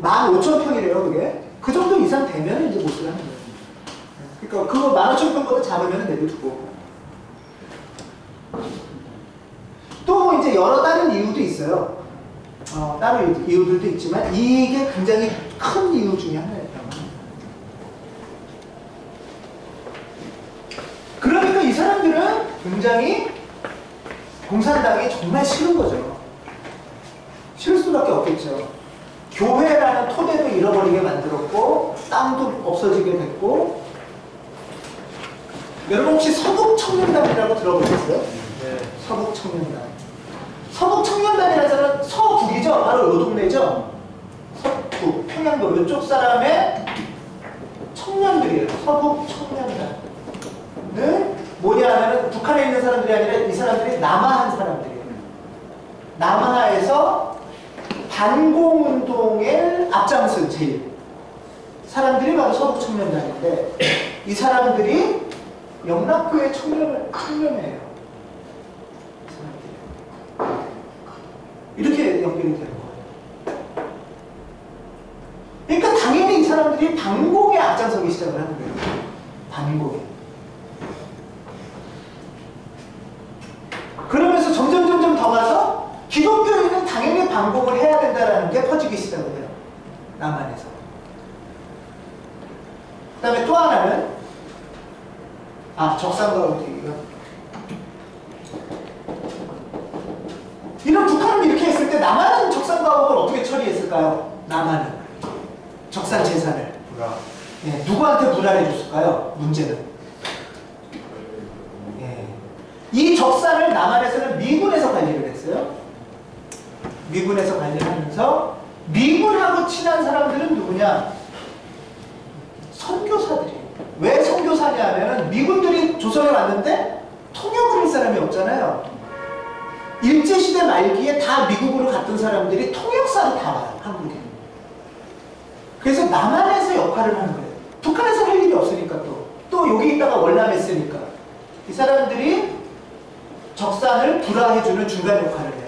15,000평이래요, 그게. 그 정도 이상 되면 이제 몰수를 하는 거예요. 그러니까 그거 15,000평보다 작으면 내려두고. 또 이제 여러 다른 이유도 있어요. 다른 이유들도 있지만 이게 굉장히 큰 이유 중에 하나예요. 그러니까 이 사람들은 굉장히 공산당이 정말 싫은 거죠. 싫을 수밖에 없겠죠. 교회라는 토대도 잃어버리게 만들었고 땅도 없어지게 됐고. 여러분 혹시 서북청년단이라고 들어보셨어요? 네. 서북청년단. 서북청년단이라는 서북이죠. 바로 요 동네죠. 서북, 평양도 이쪽 사람의 청년들이에요. 서북청년단. 는 뭐냐 하면은 북한에 있는 사람들이 아니라 이 사람들이 남하한 사람들이에요. 남하에서 반공운동에 앞장선 제일 사람들이 바로 서북청년단인데 이 사람들이 영락교회 청년회예요. 이렇게 연결이 되는 거예요. 그러니까 당연히 이 사람들이 반공에 앞장서기 시작을 하는 거예요. 반공에. 그러면서 점점 더 가서 기독교인은 당연히 반공을 해야 된다는 게 퍼지기 시작을 해요. 남한에서. 그 다음에 또 하나는 적산가운데기가 이런 북한은 이렇게 했을 때 남한은 적산가옥을 어떻게 처리했을까요? 남한은 적산 재산을 누구한테 분할해 줬을까요? 문제는 이 적산을 남한에서는 미군에서 관리를 했어요. 미군에서 관리를 하면서 미군하고 친한 사람들은 누구냐? 선교사들이에요. 왜 선교사냐 하면은 미군들이 조선에 왔는데 통역을 할 사람이 없잖아요. 일제시대 말기에 다 미국으로 갔던 사람들이 통역사로 다 와요. 한국에. 그래서 남한에서 역할을 하는 거예요. 북한에서 할 일이 없으니까 또 여기 있다가 월남했으니까 이 사람들이 적산을 불화해주는 중간 역할을 해요.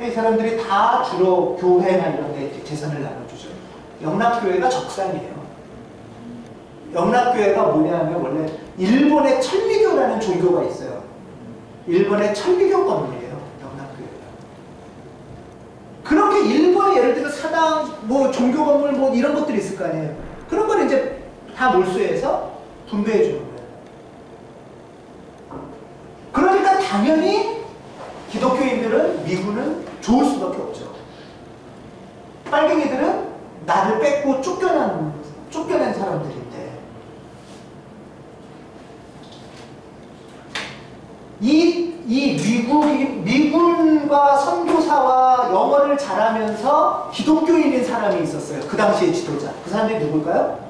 이 사람들이 다 주로 교회나 이런 데 재산을 나눠주죠. 영락교회가 적산이에요. 영락교회가 뭐냐면 원래 일본의 천리교라는 종교가 있어요. 일본의 천리교 건물이에요. 영락교회가. 그렇게 일본의 예를 들어 사당, 뭐 종교 건물 뭐 이런 것들이 있을 거 아니에요. 그런 걸 이제 다 몰수해서 분배해 주는 거예요. 그러니까 당연히 기독교인들은 미군은 좋을 수밖에 없죠. 빨갱이들은 나를 뺏고 쫓겨낸 사람들인데 미군과 선교사와 영어를 잘하면서 기독교인인 사람이 있었어요. 그 당시의 지도자. 그 사람이 누굴까요?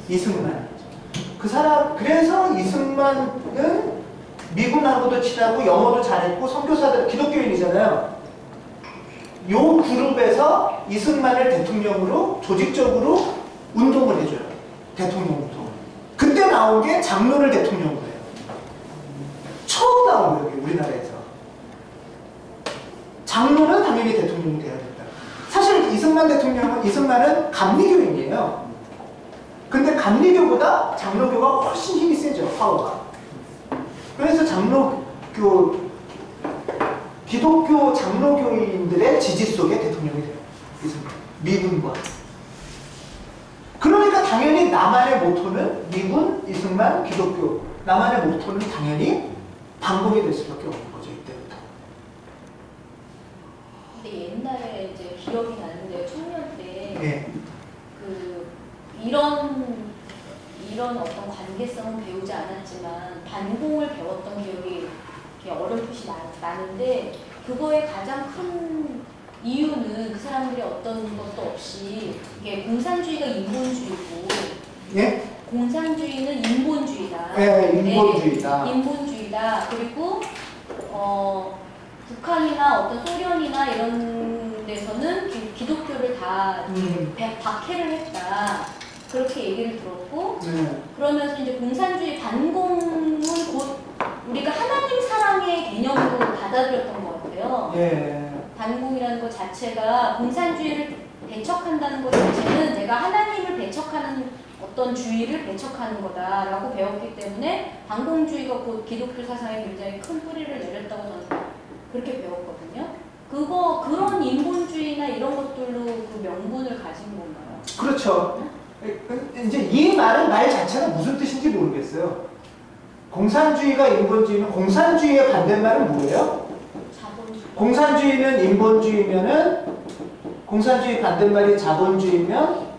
이승만. 그 사람, 그래서 이승만은 미군하고도 친하고 영어도 잘했고 선교사들 기독교인이잖아요. 요 그룹에서 이승만을 대통령으로 조직적으로 운동을 해줘요. 대통령 운동. 그때 나온 게 장로를 대통령으로 해요. 처음 나온 거예요, 우리나라에서. 장로는 당연히 대통령이 돼야 된다. 사실 이승만은 감리교인이에요. 근데 감리교보다 장로교가 훨씬 힘이 세죠, 파워가. 그래서 기독교 장로교인들의 지지 속에 대통령이 돼요. 미군과. 그러니까 당연히 나만의 모토는 미군, 이승만, 기독교. 나만의 모토는 당연히 반공이 될 수밖에 없는 거죠, 이때부터. 근데 옛날에 이제 기억이 나는데요, 청년 때. 네. 이런 어떤 관계성은 배우지 않았지만 반공을 배웠던 기억이 이렇게 어렴풋이 나는데 그거의 가장 큰 이유는 그 사람들이 어떤 것도 없이 이게 공산주의가 인본주의고 예? 공산주의는 인본주의다. 네, 인본주의다. 네, 인본주의다. 그리고 북한이나 어떤 소련이나 이런 데서는 기독교를 다 박해를 했다. 그렇게 얘기를 들었고 그러면서 이제 공산주의 반공은 곧 우리가 하나님 사랑의 개념으로 받아들였던 것 같아요. 예. 반공이라는 것 자체가 공산주의를 배척한다는 것 자체는 내가 하나님을 배척하는 어떤 주의를 배척하는 거다라고 배웠기 때문에 반공주의가 곧 기독교 사상에 굉장히 큰 뿌리를 내렸다고 저는 그렇게 배웠거든요. 그런 인본주의나 이런 것들로 그 명분을 가진 건가요? 그렇죠. 이제 이 말 자체가 무슨 뜻인지 모르겠어요. 공산주의가 인본주의는 공산주의의 반대말은 뭐예요? 자본주의. 공산주의는 인본주의면은 공산주의 반대말이 자본주의면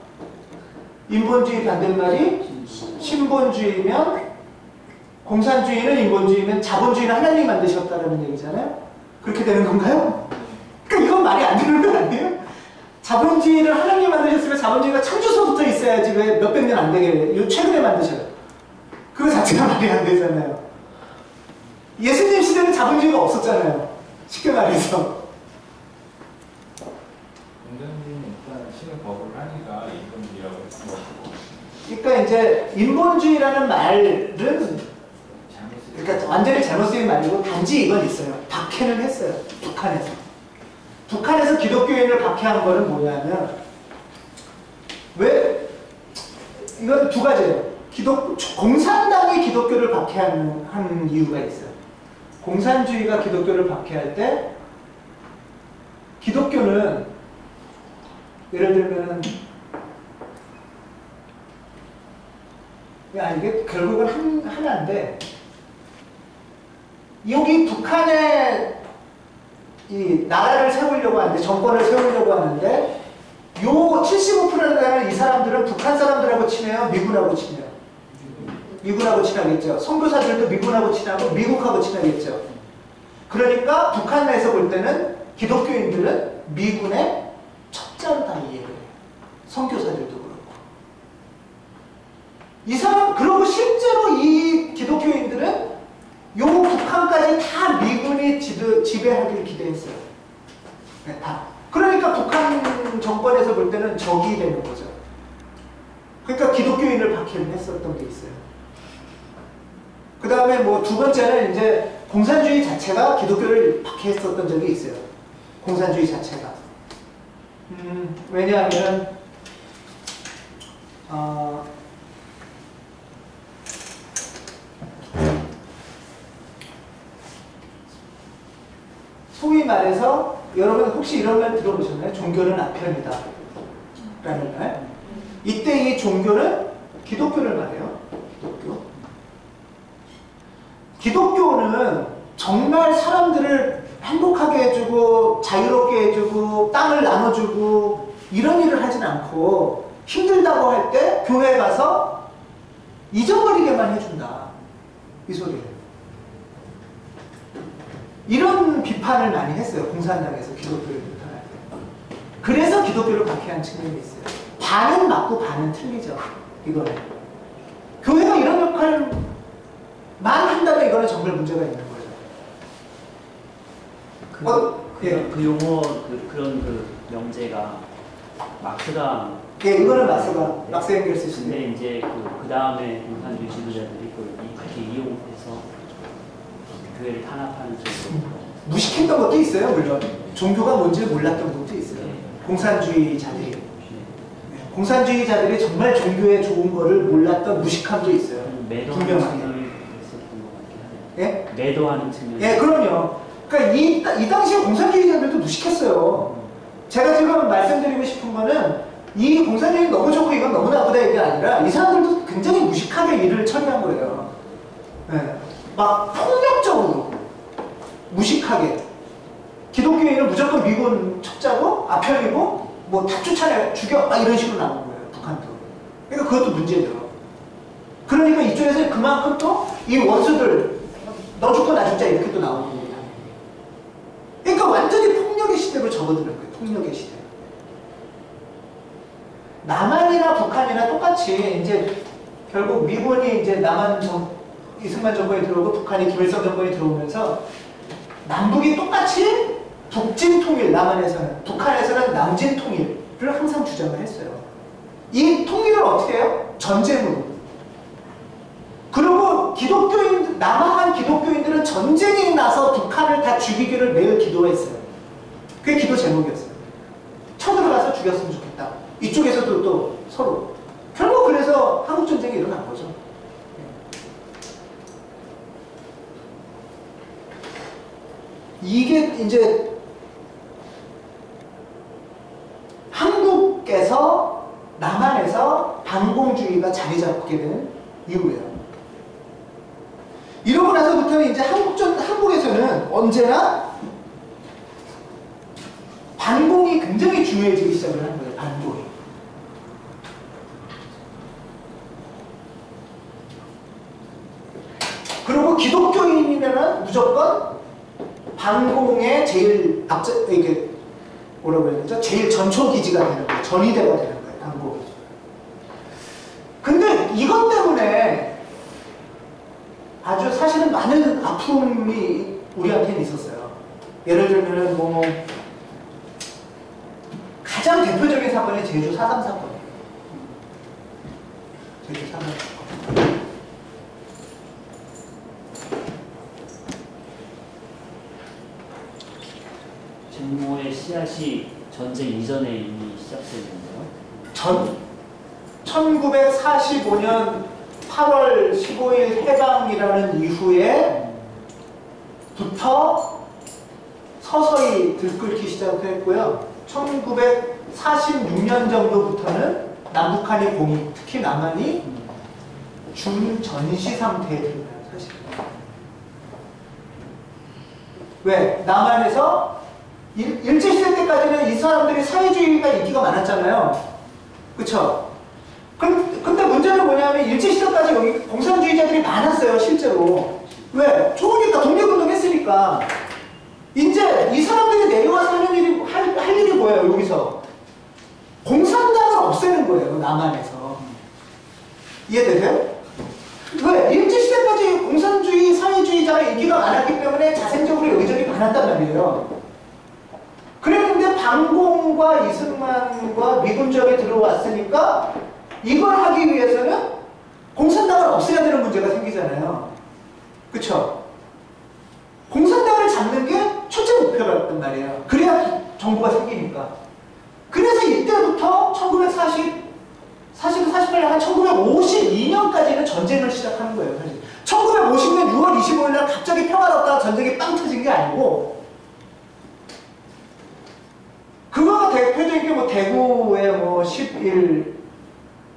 인본주의 반대말이 신본주의면 공산주의는 인본주의면 자본주의는 하나님이 만드셨다는 얘기잖아요. 그렇게 되는 건가요? 그러니까 이건 말이 안 되는 거 아니에요? 자본주의를 하나님이 만드셨으면 자본주의가 창조서부터 있어야지 왜 몇백 년 안 되게 요 최근에 만드셔요. 그거 자체가 말이 안 되잖아요. 예수님 시대는 자본주의가 없었잖아요. 쉽게 말해서. 공자님 일단 신을 법을 하니까 인본주의라고 했던 거고. 그러니까 이제 인본주의라는 말은 그러니까 완전히 잘못 쓰인 말이고 단지 이건 있어요. 박해는 했어요. 북한에서 기독교인을 박해한 거는 뭐냐면 왜 이건 두 가지예요. 공산당이 기독교를 박해하는 이유가 있어요. 공산주의가 기독교를 박해할 때 기독교는 예를 들면 이게 결국은 하나인데 여기 북한에 이 나라를 세우려고 하는데 정권을 세우려고 하는데 요 75%나 되는 이 사람들은 북한 사람들하고 친해요? 미군하고 친해요? 미군하고 친하겠죠. 선교사들도 미군하고 친하고 미국하고 친하겠죠. 그러니까 북한 내에서 볼 때는 기독교인들은 미군의 첩자로 다 이해를 해요. 선교사들도 그렇고. 그리고 실제로 이 기독교인들은 요 북한까지 다 미군이 지배하기를 기대했어요. 네, 다. 그러니까 북한 정권에서 볼 때는 적이 되는 거죠. 그러니까 기독교인을 박해를 했었던 게 있어요. 그 다음에 뭐 두 번째는 이제 공산주의 자체가 기독교를 박해했었던 적이 있어요. 공산주의 자체가. 왜냐하면 소위 말해서 여러분 혹시 이런 말 들어보셨나요? 종교는 아편이다 라는 말. 이때 이 종교는 기독교를 말해요. 기독교는 정말 사람들을 행복하게 해주고 자유롭게 해주고 땅을 나눠주고 이런 일을 하진 않고 힘들다고 할 때 교회 가서 잊어버리게만 해준다. 이 소리예요. 이런 비판을 많이 했어요. 공산당에서 기독교를 비판할 때. 그래서 기독교를 박해한 측면이 있어요. 반은 맞고 반은 틀리죠. 이거는. 교회가 이런 역할만 한다면 이거는 정말 문제가 있는 거죠. 그 용어 그런 그 명제가 막스가 예, 이거는 막스 앵겔스 근데 시대. 이제 그 다음에 공산주의 지도자들이 그렇게 이용해서 교회를 탄압하는 쪽으로 무식했던 것도 있어요. 물론 종교가 뭔지 몰랐던 것도 있어요. 네. 공산주의자들이. 공산주의자들이 정말 종교에 좋은 거를 몰랐던 무식함도 있어요. 매도하는 분명하게. 측면이 있었던 것 같긴 하네요. 예? 매도하는 측면이. 예, 그럼요. 그러니까 이 당시에 공산주의자들도 무식했어요. 제가 지금 말씀드리고 싶은 거는 이 공산주의 너무 좋고 이건 너무 나쁘다 이게 아니라 이 사람들도 굉장히 무식하게 일을 처리한 거예요. 예. 막 폭력적으로 무식하게 기독교인은 무조건 미군 첩자고 아편이고 뭐 다 쫓아내 죽여 막 이런 식으로 나오는 거예요. 북한도. 그러니까 그것도 문제죠. 그러니까 이쪽에서 그만큼 또 이 원수들 너 죽고 나 죽자 이렇게 또 나오는 겁니다. 그러니까 완전히 폭력의 시대로 접어드는 거예요. 폭력의 시대. 남한이나 북한이나 똑같이 이제 결국 미군이 이제 이승만 정권이 들어오고 북한이 김일성 정권이 들어오면서 남북이 똑같이 북진 통일, 남한에서는 북한에서는 남진 통일을 항상 주장을 했어요. 이 통일을 어떻게 해요? 전쟁으로. 그리고 남한 기독교인들은 전쟁이 나서 북한을 다 죽이기를 매일 기도했어요. 그게 기도 제목이었어요. 쳐들어가서 죽였으면 좋겠다. 이쪽에서도 또 서로. 결국 그래서 한국전쟁이 일어난 거죠. 이게 이제 한국에서 남한에서 반공주의가 자리 잡게 된 이유예요. 이러고 나서부터는 이제 한국에서는 언제나 반공이 굉장히 중요해지기 시작을 한 거예요. 반공이. 그리고 기독교인이면은 무조건 반공의 제일 이게 뭐라고 해야 되죠? 제일 전초기지가 되는 거예요. 전위대가 되는 거예요. 반공이. 근데 이것 때문에 아주 사실은 많은 아픔이 우리한테는 있었어요. 예를 들면 뭐 가장 대표적인 사건이 제주 4.3 사건이에요. 제주 4.3 사건. 진모의 씨앗이 전쟁 이전에 이미 시작됐는데요. 1945년 8월 15일 해방이라는 이후에부터 서서히 들끓기 시작했고요. 1946년 정도부터는 남북한이 특히 남한이 준전시 상태에 들어요. 사실. 왜? 남한에서 일제시대 때까지는 이 사람들이 사회주의가 인기가 많았잖아요. 그쵸? 근데 문제는 뭐냐면 일제시대까지 여기 공산주의자들이 많았어요. 실제로. 왜? 좋으니까 독립운동 했으니까. 이제 이 사람들이 내려와서 하는 일이 할 일이 뭐예요? 여기서 공산당을 없애는 거예요. 남한에서. 이해되세요? 왜? 일제시대까지 공산주의 사회주의자가 인기가 많았기 때문에 자생적으로 여기저기 많았단 말이에요. 그랬는데 반공과 이승만과 미군정에 들어왔으니까 이걸 하기 위해서는 공산당을 없애야 되는 문제가 생기잖아요. 그쵸? 공산당을 잡는 게 첫째 목표였단 말이에요. 그래야 정부가 생기니까. 그래서 이때부터 48년, 한 1952년까지는 전쟁을 시작하는 거예요. 사실. 1950년 6월 25일 날 갑자기 평화롭다가 전쟁이 빵 터진 게 아니고, 그거가 대표적인 게 뭐 대구의 뭐 11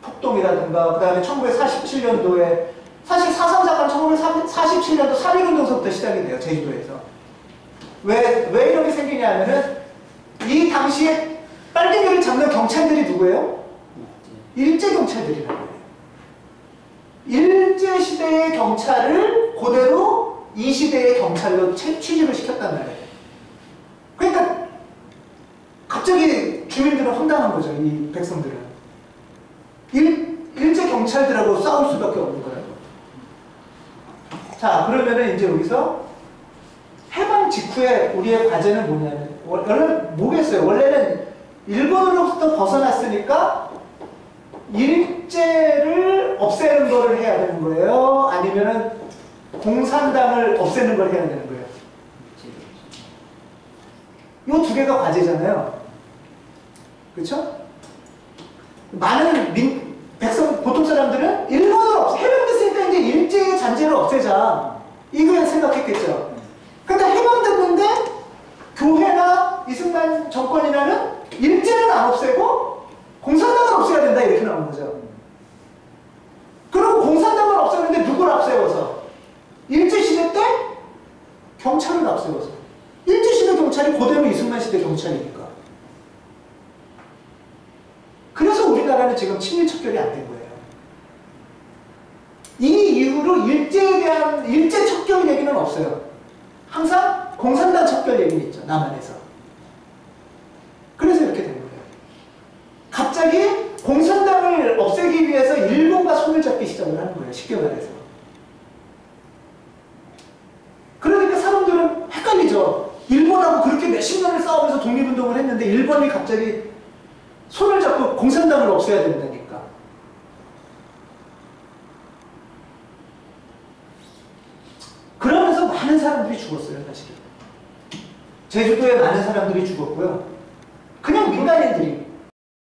폭동이라든가, 그 다음에 1947년도에, 사실 4.3 사건 1947년도 3.1운동서부터 시작이 돼요, 제주도에서. 왜 이런 게 생기냐 하면은, 이 당시에 빨갱이를 잡는 경찰들이 누구예요? 일제경찰들이라고 해요. 일제시대의 경찰을 그대로 이 시대의 경찰로 취직을 시켰단 말이에요. 그러니까 갑자기 주민들은 황당한 거죠, 이 백성들은. 일제경찰들하고 싸울 수밖에 없는 거예요. 자, 그러면은 이제 여기서 해방 직후에 우리의 과제는 뭐냐면, 원래는 뭐겠어요? 원래는 일본으로부터 벗어났으니까 일제를 없애는 거를 해야 되는 거예요? 아니면은 공산당을 없애는 걸 해야 되는 거예요? 이 두 개가 과제잖아요. 그렇죠? 많은 보통 사람들은 일본을 해방됐으니까 이제 일제의 잔재를 없애자, 이거 생각했겠죠. 근데 해방됐는데 교회나 이승만 정권이라는 일제는 안 없애고 공산당을 없애야 된다, 이렇게 나오는 거죠. 그리고 공산당을 없애는데 누굴 앞세워서? 일제시대 때 경찰을 앞세워서. 일제시대 경찰이 그대로 이승만 시대 경찰이니까. 그래서 우리나라는 지금 친일 척결이 안 된 거예요. 이 이후로 일제에 대한 일제 척결 얘기는 없어요. 항상 공산당 척결 얘기는 있죠, 남한에서. 그래서 이렇게 된 거예요. 갑자기 공산당을 없애기 위해서 일본과 손을 잡기 시작을 하는 거예요, 쉽게 말해서. 그러니까 사람들은 헷갈리죠. 일본하고 그렇게 몇십 년을 싸우면서 독립운동을 했는데 일본이 갑자기 손을 잡고 공산당을 없애야 된다니까. 그러면서 많은 사람들이 죽었어요, 사실은. 제주도에 많은 사람들이 죽었고요. 그냥 민간인들이